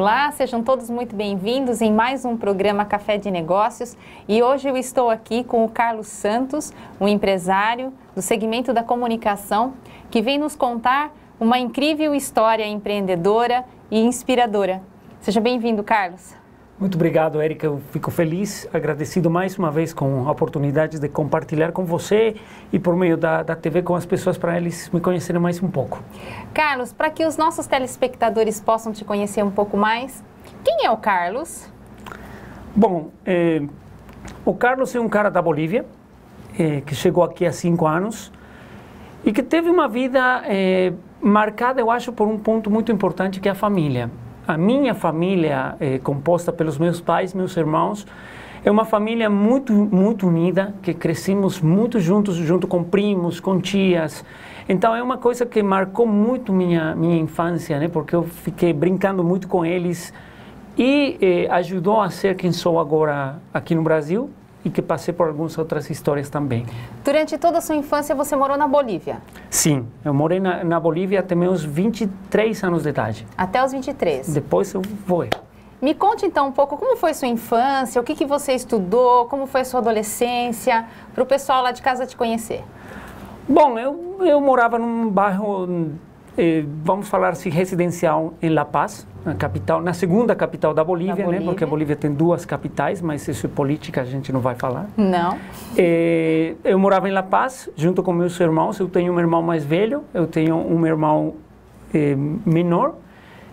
Olá, sejam todos muito bem-vindos em mais um programa Café de Negócios e hoje eu estou aqui com o Carlos Santos, um empresário do segmento da comunicação que vem nos contar uma incrível história empreendedora e inspiradora. Seja bem-vindo, Carlos. Muito obrigado, Érica. Eu fico feliz, agradecido mais uma vez com a oportunidade de compartilhar com você e por meio da TV com as pessoas para eles me conhecerem mais um pouco. Carlos, para que os nossos telespectadores possam te conhecer um pouco mais, quem é o Carlos? Bom, o Carlos é um cara da Bolívia, que chegou aqui há 5 anos e que teve uma vida marcada, eu acho, por um ponto muito importante que é a família. A minha família, composta pelos meus pais, meus irmãos, é uma família muito unida, que crescemos muito juntos, junto com primos, com tias. Então é uma coisa que marcou muito minha infância, né? Porque eu fiquei brincando muito com eles e ajudou a ser quem sou agora aqui no Brasil e que passei por algumas outras histórias também. Durante toda a sua infância você morou na Bolívia? Sim, eu morei na Bolívia até meus 23 anos de idade. Até os 23? Depois eu vou. Me conte então um pouco como foi sua infância, o que você estudou, como foi a sua adolescência, para o pessoal lá de casa te conhecer. Bom, eu morava num bairro, vamos falar assim, residencial em La Paz, na capital, na segunda capital da Bolívia, né? Porque a Bolívia tem 2 capitais, mas isso é política, a gente não vai falar. Não. Eu morava em La Paz, junto com meus irmãos. Eu tenho um irmão mais velho, eu tenho um irmão menor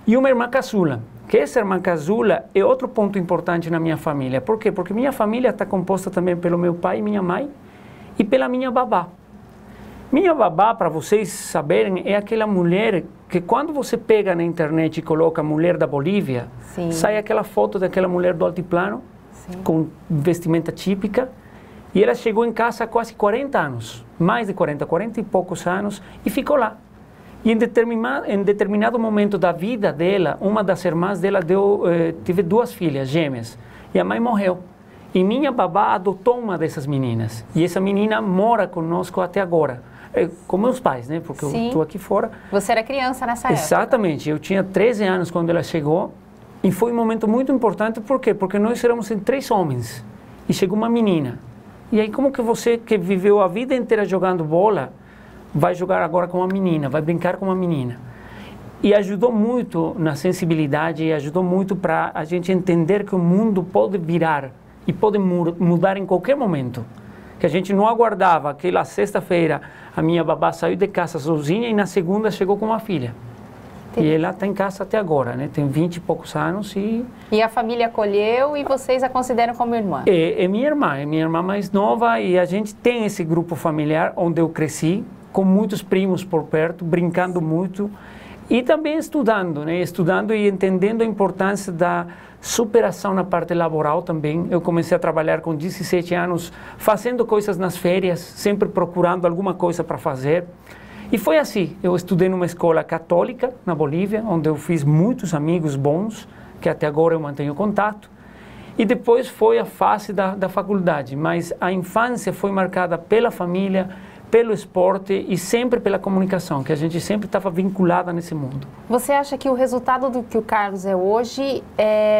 e uma irmã caçula. Que essa irmã caçula é outro ponto importante na minha família. Por quê? Porque minha família está composta também pelo meu pai e minha mãe e pela minha babá. Minha babá, para vocês saberem, é aquela mulher que quando você pega na internet e coloca mulher da Bolívia, sim, sai aquela foto daquela mulher do altiplano, sim, com vestimenta típica, e ela chegou em casa há quase 40 anos, mais de 40 e poucos anos, e ficou lá. E em determinado momento da vida dela, uma das irmãs dela teve 2 filhas gêmeas, e a mãe morreu. E minha babá adotou uma dessas meninas, e essa menina mora conosco até agora. Com meus pais, né? Porque sim, eu estou aqui fora. Você era criança nessa época? Exatamente. Eu tinha 13 anos quando ela chegou. E foi um momento muito importante. Por quê? Porque nós éramos 3 homens. E chegou uma menina. E aí como que você, que viveu a vida inteira jogando bola, vai jogar agora com uma menina, vai brincar com uma menina? E ajudou muito na sensibilidade, e ajudou muito para a gente entender que o mundo pode virar e pode mudar em qualquer momento. Que a gente não aguardava. Aquela sexta-feira a minha babá saiu de casa sozinha e na segunda chegou com uma filha. Sim. E ela está em casa até agora, né? Tem 20 e poucos anos e... E a família acolheu e vocês a consideram como irmã? É minha irmã mais nova, e a gente tem esse grupo familiar onde eu cresci, com muitos primos por perto, brincando muito e também estudando, né? Estudando e entendendo a importância da superação na parte laboral também. Eu comecei a trabalhar com 17 anos, fazendo coisas nas férias, sempre procurando alguma coisa para fazer. E foi assim, eu estudei numa escola católica na Bolívia, onde eu fiz muitos amigos bons, que até agora eu mantenho contato. E depois foi a fase da faculdade, mas a infância foi marcada pela família, pelo esporte e sempre pela comunicação, que a gente sempre estava vinculada nesse mundo. Você acha que o resultado do que o Carlos é hoje,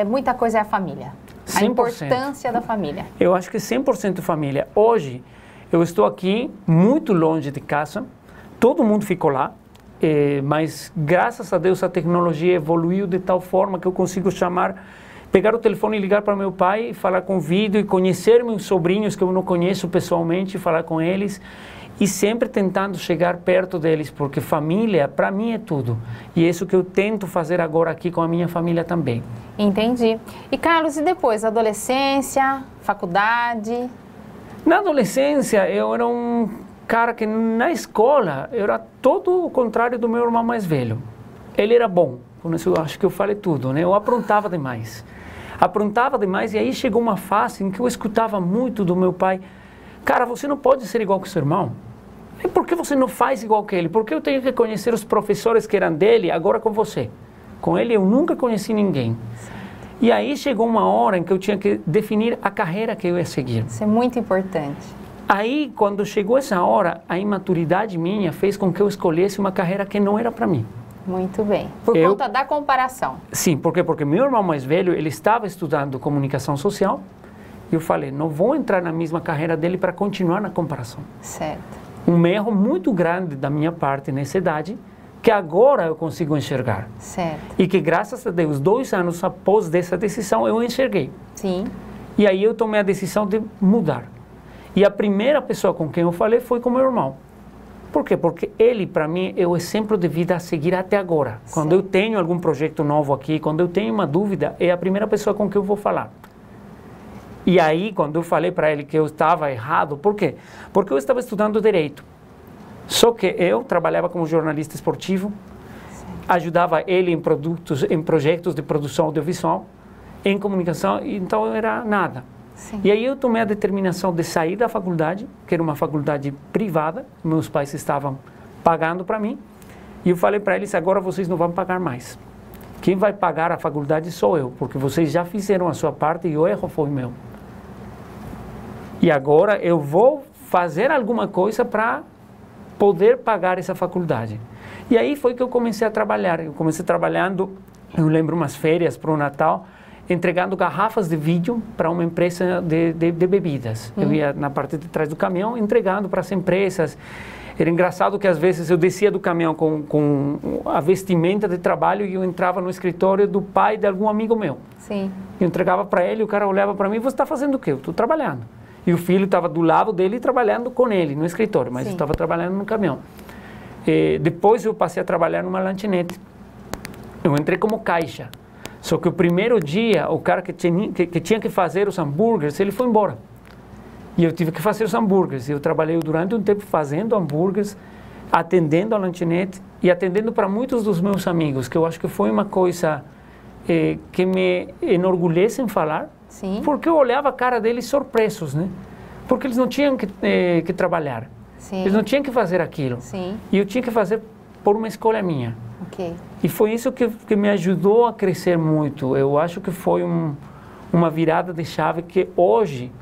muita coisa é a família? 100%. A importância da família? Eu acho que 100% família. Hoje, eu estou aqui, muito longe de casa, todo mundo ficou lá, mas graças a Deus a tecnologia evoluiu de tal forma que eu consigo pegar o telefone e ligar para meu pai, falar com vídeo e conhecer meus sobrinhos que eu não conheço pessoalmente, falar com eles. E sempre tentando chegar perto deles, porque família, para mim, é tudo. E é isso que eu tento fazer agora aqui com a minha família também. Entendi. E, Carlos, e depois? Adolescência, faculdade? Na adolescência, eu era um cara que na escola, eu era todo o contrário do meu irmão mais velho. Ele era bom, com isso eu acho que eu falei tudo, né? Eu aprontava demais. E aí chegou uma fase em que eu escutava muito do meu pai: cara, você não pode ser igual que seu irmão. E por que você não faz igual que ele? Porque eu tenho que conhecer os professores que eram dele agora com você. Com ele eu nunca conheci ninguém. E aí chegou uma hora em que eu tinha que definir a carreira que eu ia seguir. Isso é muito importante. Aí, quando chegou essa hora, a imaturidade minha fez com que eu escolhesse uma carreira que não era para mim. Muito bem. Por conta da comparação. Sim, por quê? Porque meu irmão mais velho, ele estava estudando comunicação social. E eu falei, não vou entrar na mesma carreira dele para continuar na comparação. Certo. Um erro muito grande da minha parte nessa idade, que agora eu consigo enxergar. Certo. E que, graças a Deus, 2 anos após dessa decisão, eu enxerguei. Sim. E aí eu tomei a decisão de mudar. E a primeira pessoa com quem eu falei foi com meu irmão. Por quê? Porque ele, para mim, é o exemplo de vida a seguir até agora. Certo. Quando eu tenho algum projeto novo aqui, quando eu tenho uma dúvida, é a primeira pessoa com quem eu vou falar. E aí, quando eu falei para ele que eu estava errado, por quê? Porque eu estava estudando Direito. Só que eu trabalhava como jornalista esportivo, ajudava ele em projetos de produção audiovisual, em comunicação, então eu era nada. Sim. E aí eu tomei a determinação de sair da faculdade, que era uma faculdade privada, meus pais estavam pagando para mim, e eu falei para eles, agora vocês não vão pagar mais. Quem vai pagar a faculdade sou eu, porque vocês já fizeram a sua parte e o erro foi meu. E agora eu vou fazer alguma coisa para poder pagar essa faculdade. E aí foi que eu comecei a trabalhar. Eu comecei trabalhando, eu lembro umas férias para o Natal, entregando garrafas de vídeo para uma empresa de bebidas. Eu ia na parte de trás do caminhão entregando para as empresas. Era engraçado que às vezes eu descia do caminhão com a vestimenta de trabalho e eu entrava no escritório do pai de algum amigo meu. Sim. Eu entregava para ele, o cara olhava para mim, você está fazendo o quê? Eu estou trabalhando. E o filho estava do lado dele trabalhando com ele no escritório, mas eu estava trabalhando no caminhão. Depois eu passei a trabalhar numa lanchonete. Eu entrei como caixa. Só que o primeiro dia, o cara que tinha que fazer os hambúrgueres, ele foi embora. E eu tive que fazer os hambúrgueres. Eu trabalhei durante um tempo fazendo hambúrgueres, atendendo a lanchonete e atendendo para muitos dos meus amigos, que eu acho que foi uma coisa que me enorgulhece em falar. Sim. Porque eu olhava a cara deles surpresos, né? Porque eles não tinham que trabalhar. Sim. Eles não tinham que fazer aquilo. Sim. E eu tinha que fazer por uma escolha minha. Ok. E foi isso que me ajudou a crescer muito. Eu acho que foi uma virada de chave que hoje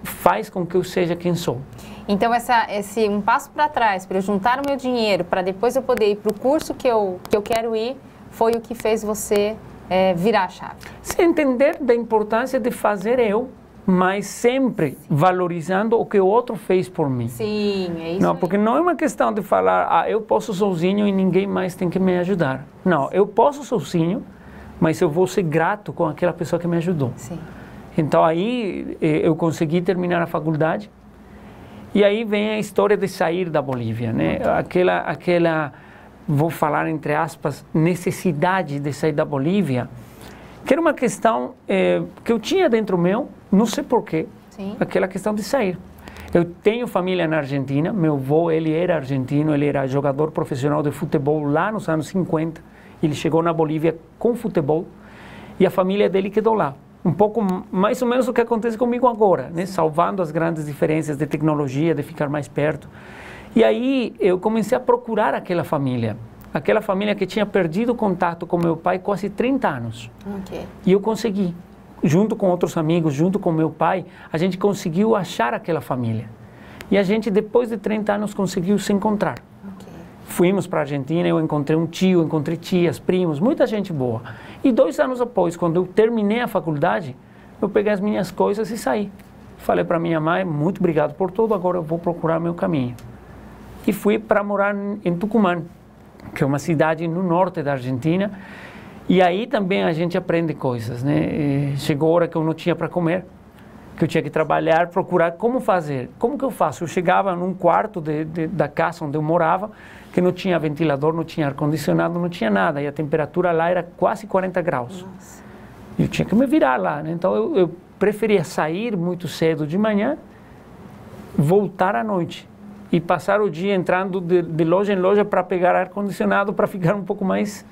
faz com que eu seja quem sou. Então, esse um passo para trás, para eu juntar o meu dinheiro, para depois eu poder ir para o curso que eu quero ir, foi o que fez você virar a chave. Se entender da importância de fazer eu, mas sempre valorizando o que o outro fez por mim. Sim, é isso. Não, porque não é uma questão de falar, eu posso sozinho e ninguém mais tem que me ajudar. Não, eu posso sozinho, mas eu vou ser grato com aquela pessoa que me ajudou. Sim. Então aí eu consegui terminar a faculdade e aí vem a história de sair da Bolívia, né? Aquela vou falar entre aspas, necessidade de sair da Bolívia, que era uma questão que eu tinha dentro meu, não sei porquê, aquela questão de sair. Eu tenho família na Argentina, meu avô, ele era argentino, ele era jogador profissional de futebol lá nos anos 50, ele chegou na Bolívia com futebol e a família dele quedou lá. Um pouco mais ou menos o que acontece comigo agora, né? Salvando as grandes diferenças de tecnologia, de ficar mais perto. E aí eu comecei a procurar aquela família que tinha perdido o contato com meu pai quase 30 anos. Okay. E eu consegui, junto com outros amigos, junto com meu pai, a gente conseguiu achar aquela família. E a gente, depois de 30 anos, conseguiu se encontrar. Okay. Fuimos para a Argentina, eu encontrei um tio, encontrei tias, primos, muita gente boa. E 2 anos depois, quando eu terminei a faculdade, eu peguei as minhas coisas e saí. Falei para minha mãe, muito obrigado por tudo, agora eu vou procurar meu caminho. E fui para morar em Tucumã, que é uma cidade no norte da Argentina. E aí também a gente aprende coisas, né? Chegou a hora que eu não tinha para comer, que eu tinha que trabalhar, procurar como fazer. Como que eu faço? Eu chegava num quarto da casa onde eu morava, que não tinha ventilador, não tinha ar-condicionado, não tinha nada. E a temperatura lá era quase 40 graus. Nossa. E eu tinha que me virar lá, né? Então eu preferia sair muito cedo de manhã, voltar à noite. E passar o dia entrando de loja em loja para pegar ar-condicionado, para ficar um pouco mais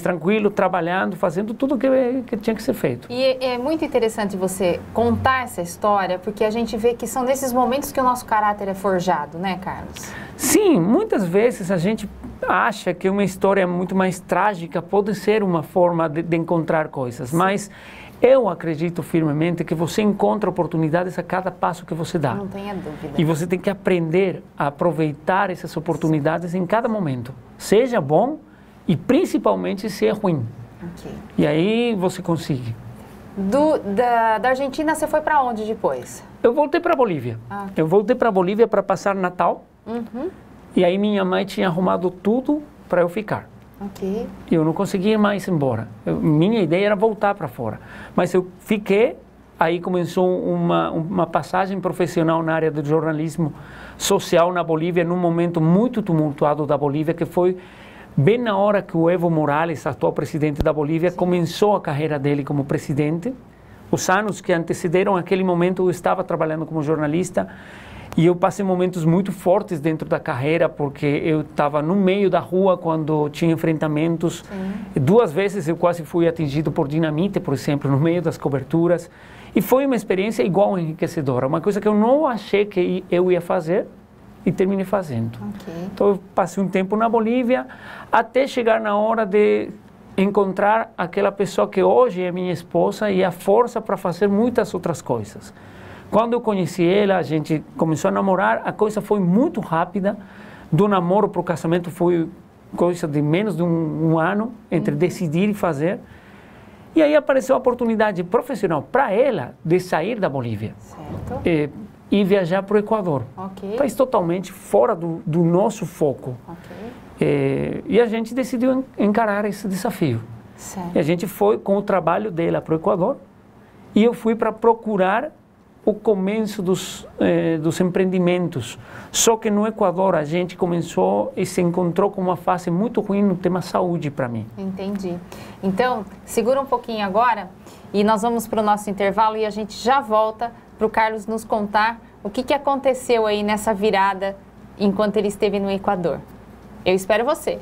tranquilo, trabalhando, fazendo tudo que tinha que ser feito. E é muito interessante você contar essa história, porque a gente vê que são nesses momentos que o nosso caráter é forjado, né, Carlos? Sim, muitas vezes a gente acha que uma história muito mais trágica pode ser uma forma de encontrar coisas, mas eu acredito firmemente que você encontra oportunidades a cada passo que você dá. Não tenha dúvida. E você tem que aprender a aproveitar essas oportunidades em cada momento. Seja bom, e principalmente se é ruim. Okay. E aí você consegue. Da Argentina você foi para onde depois? Eu voltei para a Bolívia. Eu voltei para a Bolívia para passar Natal. E aí minha mãe tinha arrumado tudo para eu ficar. Okay. Eu não conseguia mais ir embora. Minha ideia era voltar para fora. Mas eu fiquei, aí começou uma passagem profissional na área do jornalismo social na Bolívia, num momento muito tumultuado da Bolívia, que foi bem na hora que o Evo Morales, atual presidente da Bolívia, começou a carreira dele como presidente. Os anos que antecederam aquele momento, eu estava trabalhando como jornalista e eu passei momentos muito fortes dentro da carreira, porque eu estava no meio da rua quando tinha enfrentamentos. Duas vezes eu quase fui atingido por dinamite, por exemplo, no meio das coberturas. E foi uma experiência igual enriquecedora, uma coisa que eu não achei que eu ia fazer, e terminei fazendo. Okay. Então eu passei um tempo na Bolívia até chegar na hora de encontrar aquela pessoa que hoje é minha esposa e a força para fazer muitas outras coisas. Quando eu conheci ela, a gente começou a namorar, a coisa foi muito rápida. Do namoro para o casamento foi coisa de menos de um ano entre decidir e fazer. E aí apareceu a oportunidade profissional para ela de sair da Bolívia. Certo. E viajar para o Equador. Okay. País totalmente fora do nosso foco. Okay. E a gente decidiu encarar esse desafio. Certo. E a gente foi com o trabalho dela para o Equador e eu fui para procurar o começo dos empreendimentos. Só que no Equador a gente começou e se encontrou com uma fase muito ruim no tema saúde para mim. Entendi. Então, segura um pouquinho agora e nós vamos para o nosso intervalo e a gente já volta para o Carlos nos contar o que aconteceu aí nessa virada enquanto ele esteve no Equador. Eu espero você.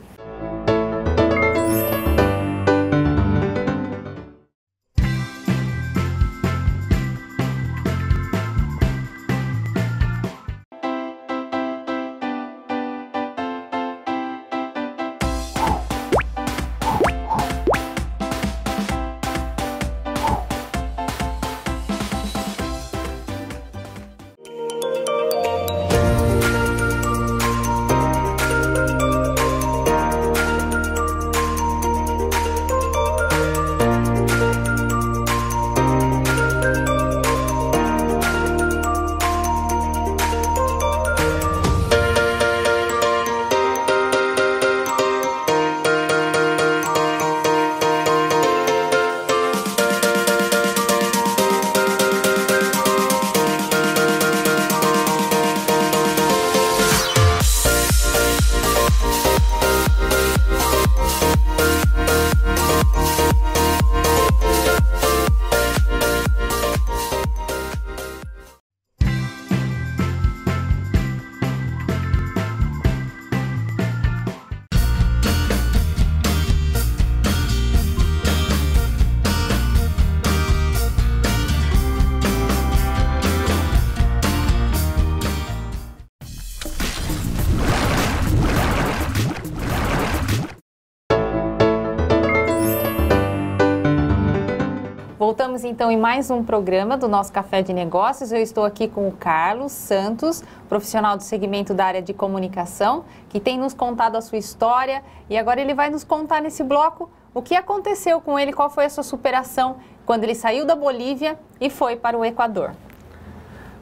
Voltamos então em mais um programa do nosso Café de Negócios. Eu estou aqui com o Carlos Santos, profissional do segmento da área de comunicação, que tem nos contado a sua história e agora ele vai nos contar nesse bloco o que aconteceu com ele, qual foi a sua superação quando ele saiu da Bolívia e foi para o Equador.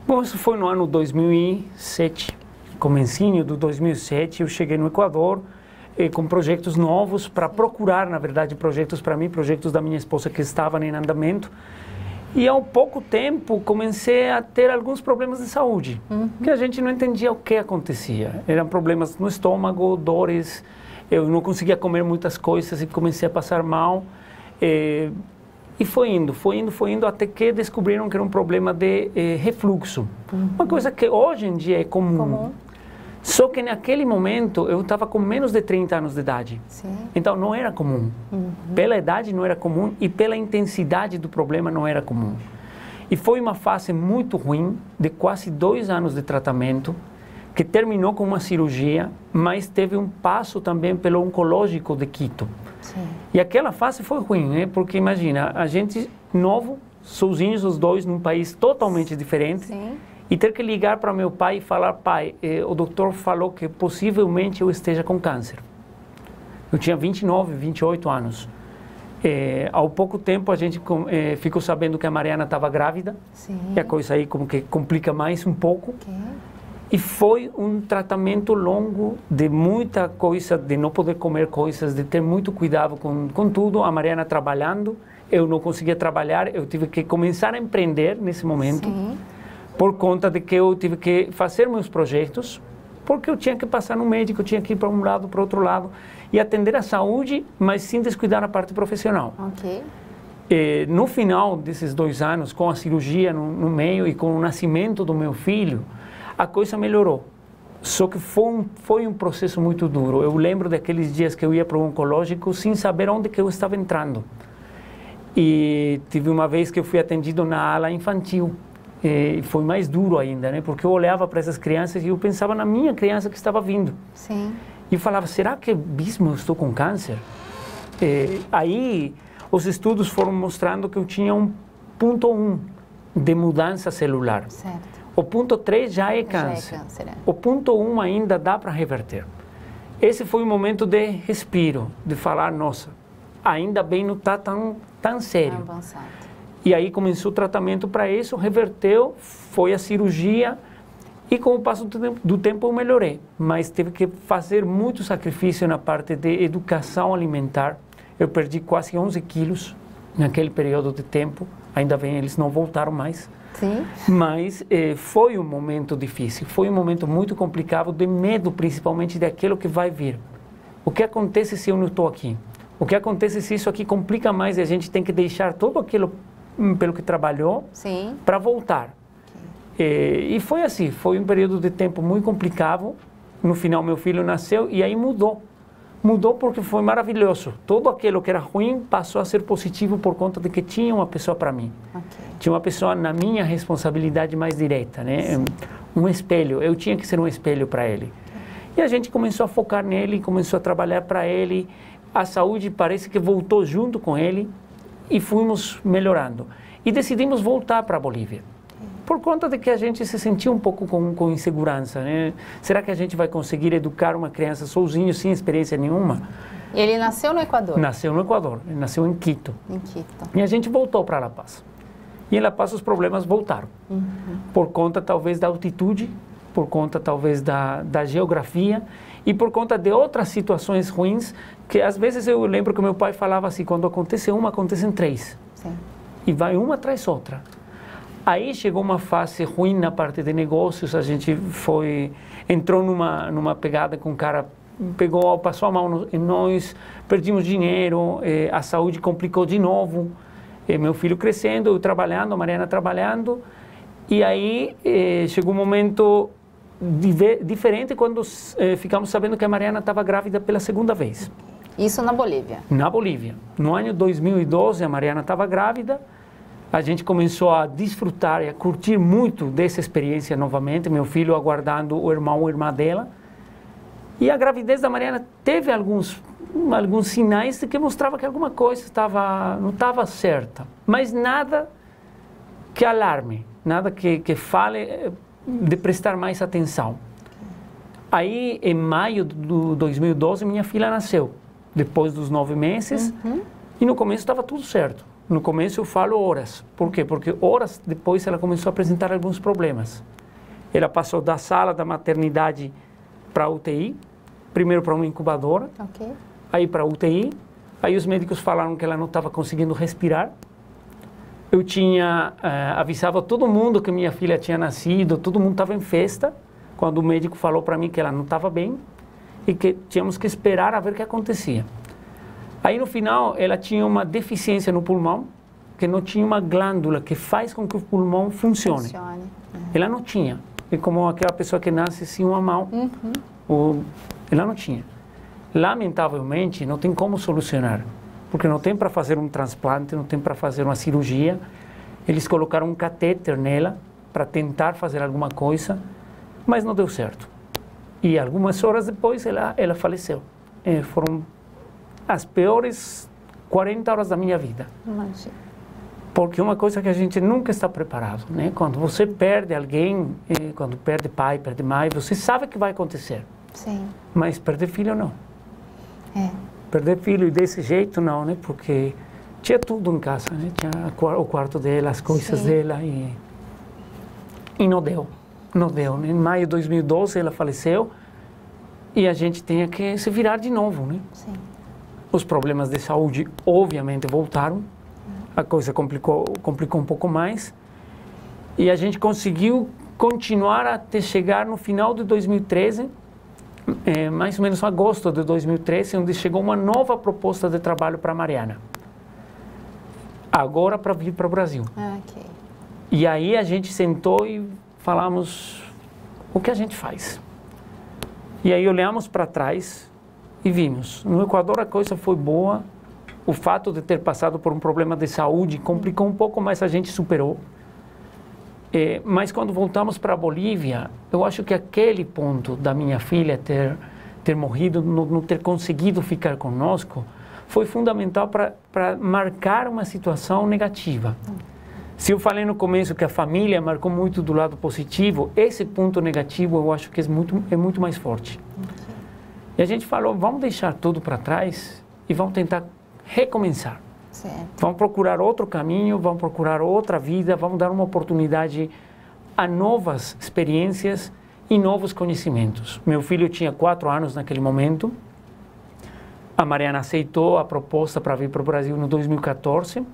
Bom, isso foi no ano 2007, comecinho do 2007, eu cheguei no Equador com projetos novos para procurar, na verdade, projetos para mim, projetos da minha esposa que estavam em andamento. E ao pouco tempo comecei a ter alguns problemas de saúde, que a gente não entendia o que acontecia. Eram problemas no estômago, dores, eu não conseguia comer muitas coisas e comecei a passar mal. E foi indo, até que descobriram que era um problema de refluxo. Uma coisa que hoje em dia é comum. Só que naquele momento eu estava com menos de 30 anos de idade. Sim. Então não era comum. Pela idade não era comum e pela intensidade do problema não era comum. E foi uma fase muito ruim, de quase 2 anos de tratamento, que terminou com uma cirurgia, mas teve um passo também pelo oncológico de Quito. Sim. E aquela fase foi ruim, né? Porque imagina, a gente novo, sozinhos os dois, num país totalmente diferente. Sim. E ter que ligar para meu pai e falar, pai, o doutor falou que possivelmente eu esteja com câncer. Eu tinha 29, 28 anos. Ao pouco tempo a gente ficou sabendo que a Mariana estava grávida. Sim. E a coisa aí como que complica mais um pouco. Okay. E foi um tratamento longo de muita coisa, de não poder comer coisas, de ter muito cuidado com tudo. A Mariana trabalhando, eu não conseguia trabalhar, eu tive que começar a empreender nesse momento. Sim. Por conta de que eu tive que fazer meus projetos, porque eu tinha que passar no médico, eu tinha que ir para um lado, para o outro lado, e atender a saúde, mas sem descuidar a parte profissional. Ok. No final desses 2 anos, com a cirurgia no meio e com o nascimento do meu filho, a coisa melhorou. Só que foi um processo muito duro. Eu lembro daqueles dias que eu ia para o oncológico sem saber onde que eu estava entrando. E tive uma vez que eu fui atendido na ala infantil. E foi mais duro ainda, né? Porque eu olhava para essas crianças e eu pensava na minha criança que estava vindo. Sim. E eu falava, será que mesmo eu estou com câncer? Aí os estudos foram mostrando que eu tinha um ponto 1 de mudança celular. Certo. O ponto 3 já é câncer. Já é câncer, é. O ponto 1 ainda dá para reverter. Esse foi o momento de respiro, de falar, nossa, ainda bem não está tão sério. Avançado. E aí começou o tratamento para isso, reverteu, foi a cirurgia e com o passo do tempo eu melhorei. Mas teve que fazer muito sacrifício na parte de educação alimentar. Eu perdi quase 11 quilos naquele período de tempo. Ainda bem, eles não voltaram mais. Sim. Mas foi um momento difícil, foi um momento muito complicado, de medo principalmente daquilo que vai vir. O que acontece se eu não estou aqui? O que acontece se isso aqui complica mais e a gente tem que deixar tudo aquilo pelo que trabalhou para voltar? Okay. E foi assim, foi um período de tempo muito complicado. No final meu filho nasceu e aí mudou. Mudou porque foi maravilhoso. Tudo aquilo que era ruim passou a ser positivo por conta de que tinha uma pessoa para mim. Okay. Tinha uma pessoa na minha responsabilidade mais direta, né? Sim. Um espelho. Eu tinha que ser um espelho para ele. Okay. E a gente começou a focar nele, começou a trabalhar para ele. A saúde parece que voltou junto com ele e fomos melhorando. E decidimos voltar para a Bolívia. Por conta de que a gente se sentia um pouco com insegurança, né? Será que a gente vai conseguir educar uma criança sozinho, sem experiência nenhuma? Ele nasceu no Equador? Nasceu no Equador, ele nasceu em Quito. Em Quito. E a gente voltou para La Paz. E em La Paz os problemas voltaram. Uhum. Por conta talvez da altitude, por conta talvez da geografia e por conta de outras situações ruins, que às vezes eu lembro que meu pai falava assim, quando acontece uma, acontecem 3. Sim. E vai uma atrás outra. Aí chegou uma fase ruim na parte de negócios, a gente entrou numa pegada com o cara, passou a mão em nós, perdimos dinheiro, a saúde complicou de novo, meu filho crescendo, eu trabalhando, a Mariana trabalhando, e aí chegou um momento diferente quando ficamos sabendo que a Mariana estava grávida pela 2ª vez. Isso na Bolívia? Na Bolívia. No ano 2012, a Mariana estava grávida. A gente começou a desfrutar e a curtir muito dessa experiência novamente, meu filho aguardando o irmão ou irmã dela. E a gravidez da Mariana teve alguns sinais de que mostrava que alguma coisa não estava certa. Mas nada que alarme, nada que fale de prestar mais atenção. Aí, em maio de 2012, minha filha nasceu, depois dos 9 meses, e no começo estava tudo certo. No começo eu falo horas. Por quê? Porque horas depois ela começou a apresentar alguns problemas. Ela passou da sala da maternidade para a UTI, primeiro para uma incubadora, aí para a UTI, aí os médicos falaram que ela não estava conseguindo respirar. Eu avisava todo mundo que minha filha tinha nascido, todo mundo estava em festa, quando o médico falou para mim que ela não estava bem e que tínhamos que esperar a ver o que acontecia. Aí, no final, ela tinha uma deficiência no pulmão, que não tinha uma glândula que faz com que o pulmão funcione. Ela não tinha. É como aquela pessoa que nasce sem uma mão. Ela não tinha. Lamentavelmente, não tem como solucionar, porque não tem para fazer um transplante, não tem para fazer uma cirurgia. Eles colocaram um catéter nela para tentar fazer alguma coisa, mas não deu certo. E algumas horas depois, ela faleceu. Foram as piores 40 horas da minha vida. Imagina. Porque é uma coisa que a gente nunca está preparado, né? Quando você perde alguém, quando perde pai, perde mãe, você sabe que vai acontecer. Sim. Mas perder filho, não. Perder filho desse jeito, não, né? Porque tinha tudo em casa, né? Tinha o quarto dela, as coisas dela e não deu. Não deu, né? Em maio de 2012 ela faleceu e a gente tinha que se virar de novo, né? Sim. Os problemas de saúde, obviamente, voltaram. A coisa complicou um pouco mais. E a gente conseguiu continuar até chegar no final de 2013, mais ou menos agosto de 2013, onde chegou uma nova proposta de trabalho para a Mariana. Agora para vir para o Brasil. Ok. E aí a gente sentou e falamos o que a gente faz. E aí olhamos para trás e vimos. No Equador a coisa foi boa. O fato de ter passado por um problema de saúde complicou um pouco, mas a gente superou. Mas quando voltamos para a Bolívia, eu acho que aquele ponto da minha filha ter morrido, não ter conseguido ficar conosco, foi fundamental para marcar uma situação negativa. Se eu falei no começo que a família marcou muito do lado positivo, esse ponto negativo eu acho que é muito mais forte. E a gente falou, vamos deixar tudo para trás e vamos tentar recomeçar. Certo. Vamos procurar outro caminho, vamos procurar outra vida, vamos dar uma oportunidade a novas experiências e novos conhecimentos. Meu filho tinha 4 anos naquele momento. A Mariana aceitou a proposta para vir para o Brasil no 2014.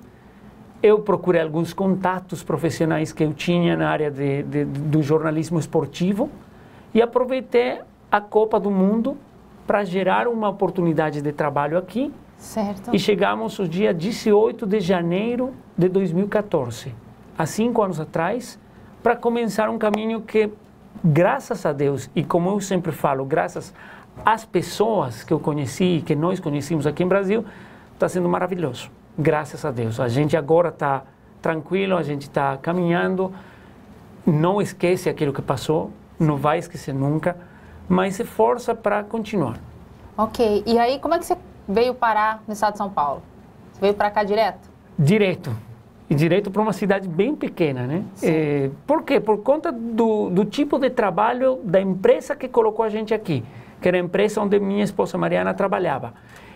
Eu procurei alguns contatos profissionais que eu tinha na área do jornalismo esportivo e aproveitei a Copa do Mundo para gerar uma oportunidade de trabalho aqui. Certo. E chegamos no dia 18 de janeiro de 2014, há 5 anos atrás, para começar um caminho que, graças a Deus, e como eu sempre falo, graças às pessoas que eu conheci, que nós conhecemos aqui em Brasil, está sendo maravilhoso. Graças a Deus. A gente agora está tranquilo, a gente está caminhando, não esquece aquilo que passou, não vai esquecer nunca, mas se força para continuar. Ok. E aí, como é que você veio parar no estado de São Paulo? Você veio para cá direto? Direto. E direto para uma cidade bem pequena, né? Por quê? Por conta do tipo de trabalho da empresa que colocou a gente aqui, que era a empresa onde minha esposa Mariana trabalhava.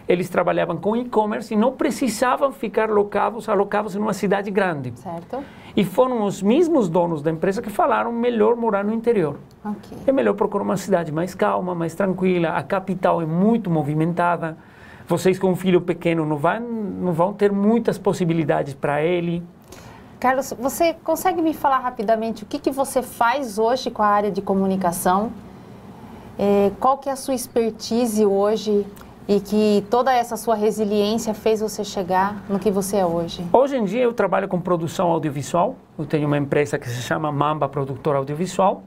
Eles trabalhavam com e-commerce e não precisavam ficar alocados em uma cidade grande. Certo. E foram os mesmos donos da empresa que falaram melhor morar no interior. Ok. É melhor procurar uma cidade mais calma, mais tranquila. A capital é muito movimentada. Vocês com um filho pequeno não vão ter muitas possibilidades para ele. Carlos, você consegue me falar rapidamente o que você faz hoje com a área de comunicação? Qual que é a sua expertise hoje e que toda essa sua resiliência fez você chegar no que você é hoje? Hoje em dia eu trabalho com produção audiovisual. Eu tenho uma empresa que se chama Mamba Produtora Audiovisual.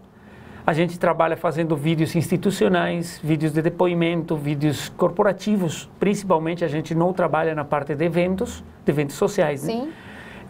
A gente trabalha fazendo vídeos institucionais, vídeos de depoimento, vídeos corporativos. Principalmente a gente não trabalha na parte de eventos sociais. Sim. Né?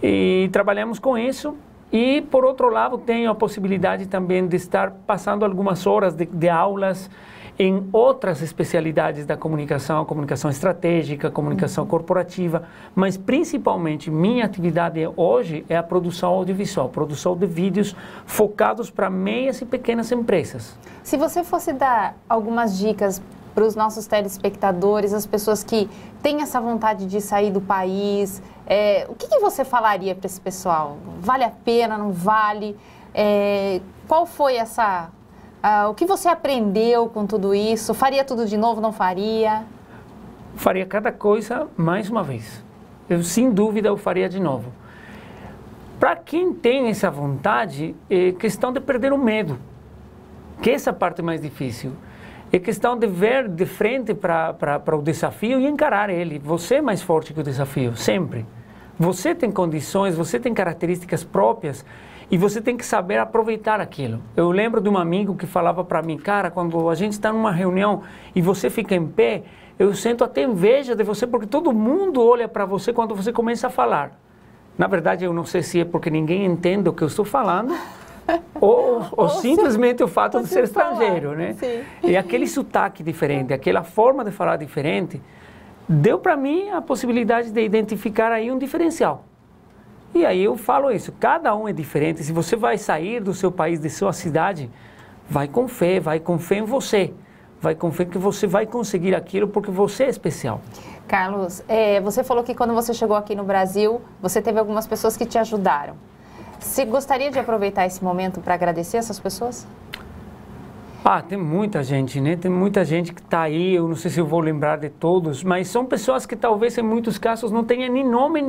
E trabalhamos com isso. E, por outro lado, tenho a possibilidade também de estar passando algumas horas de aulas em outras especialidades da comunicação estratégica, comunicação corporativa, mas principalmente minha atividade hoje é a produção audiovisual, produção de vídeos focados para meias e pequenas empresas. Se você fosse dar algumas dicas para os nossos telespectadores, as pessoas que têm essa vontade de sair do país, o que você falaria para esse pessoal? Vale a pena, não vale? Qual foi o que você aprendeu com tudo isso? Faria tudo de novo, não faria? Faria cada coisa mais uma vez. Sem dúvida, eu faria de novo. Para quem tem essa vontade, é questão de perder o medo, que essa é a parte mais difícil. É questão de ver de frente para o desafio e encarar ele. Você é mais forte que o desafio, sempre. Você tem condições, você tem características próprias e você tem que saber aproveitar aquilo. Eu lembro de um amigo que falava para mim, cara, quando a gente está numa reunião e você fica em pé, eu sinto até inveja de você porque todo mundo olha para você quando você começa a falar. Na verdade, eu não sei se é porque ninguém entende o que eu estou falando ou simplesmente o fato de ser estrangeiro, né? Sim. E aquele sotaque diferente, aquela forma de falar diferente, deu para mim a possibilidade de identificar aí um diferencial. E aí eu falo isso, cada um é diferente. Se você vai sair do seu país, de sua cidade, vai com fé em você. vai com fé que você vai conseguir aquilo porque você é especial. Carlos, você falou que quando você chegou aqui no Brasil, você teve algumas pessoas que te ajudaram. Você gostaria de aproveitar esse momento para agradecer essas pessoas? Tem muita gente, né? Tem muita gente que está aí, eu não sei se eu vou lembrar de todos, mas são pessoas que talvez em muitos casos não tenham nem nome,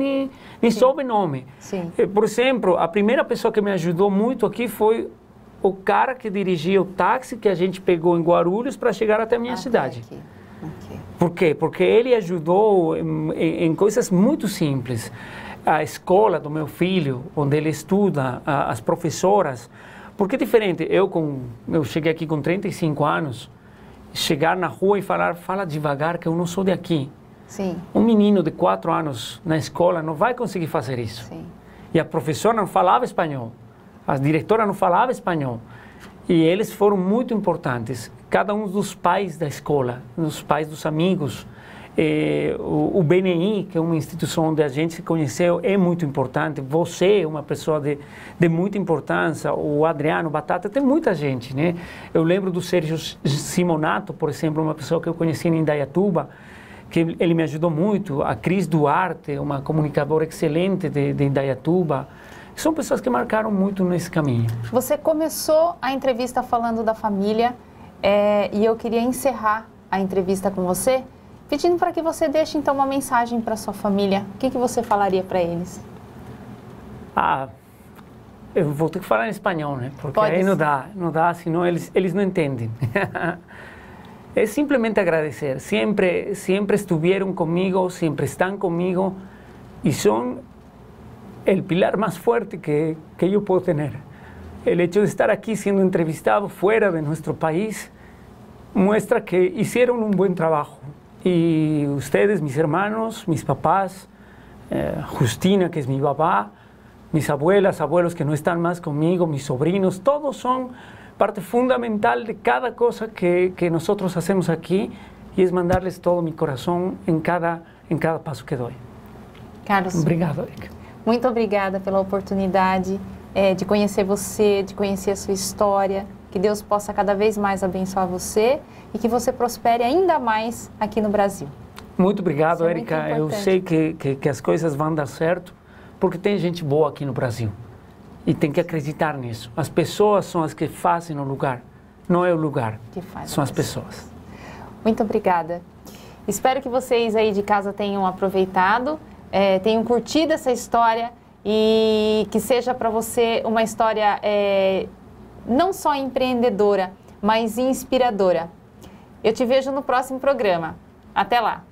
nem sobrenome. Sim. Por exemplo, a primeira pessoa que me ajudou muito aqui foi o cara que dirigia o táxi que a gente pegou em Guarulhos para chegar até a minha cidade. Aqui. Por quê? Porque ele ajudou em coisas muito simples. A escola do meu filho, onde ele estuda, as professoras. Porque é diferente, eu cheguei aqui com 35 anos, chegar na rua e fala devagar que eu não sou de aqui. Sim. Um menino de 4 anos na escola não vai conseguir fazer isso. Sim. E a professora não falava espanhol, a diretora não falava espanhol. E eles foram muito importantes. Cada um dos pais da escola, dos pais dos amigos, o BNI, que é uma instituição onde a gente se conheceu, é muito importante. Você é uma pessoa de muita importância. O Adriano Batata, tem muita gente, né? Eu lembro do Sérgio Simonato, por exemplo, uma pessoa que eu conheci em Indaiatuba, que ele me ajudou muito. A Cris Duarte, uma comunicadora excelente de Indaiatuba. São pessoas que marcaram muito nesse caminho. Você começou a entrevista falando da família e eu queria encerrar a entrevista com você pedindo para que você deixe, então, uma mensagem para sua família. O que você falaria para eles? Eu vou ter que falar em espanhol, né? Porque Pode aí não dá, senão eles não entendem. É simplesmente agradecer. Sempre estiveram comigo, sempre estão comigo e são o pilar mais forte que eu posso ter. O hecho de estar aqui sendo entrevistado fora de nosso país muestra que hicieron um bom trabalho. Y ustedes, mis hermanos, mis papás, Justina, que es mi papá, mis abuelas, abuelos que no están más conmigo, mis sobrinos, todos son parte fundamental de cada cosa que nosotros hacemos aquí y es mandarles todo mi corazón en cada paso que doy. Carlos, obrigado, Erika. Muito obrigada pela oportunidade de conhecer você, de conhecer a sua história. Que Deus possa cada vez mais abençoar você e que você prospere ainda mais aqui no Brasil. Muito obrigado, Erika. Eu sei que as coisas vão dar certo, porque tem gente boa aqui no Brasil. E tem que acreditar nisso. As pessoas são as que fazem o lugar, não é o lugar, são as pessoas. Muito obrigada. Espero que vocês aí de casa tenham aproveitado, tenham curtido essa história e que seja para você uma história não só empreendedora, mas inspiradora. Eu te vejo no próximo programa. Até lá!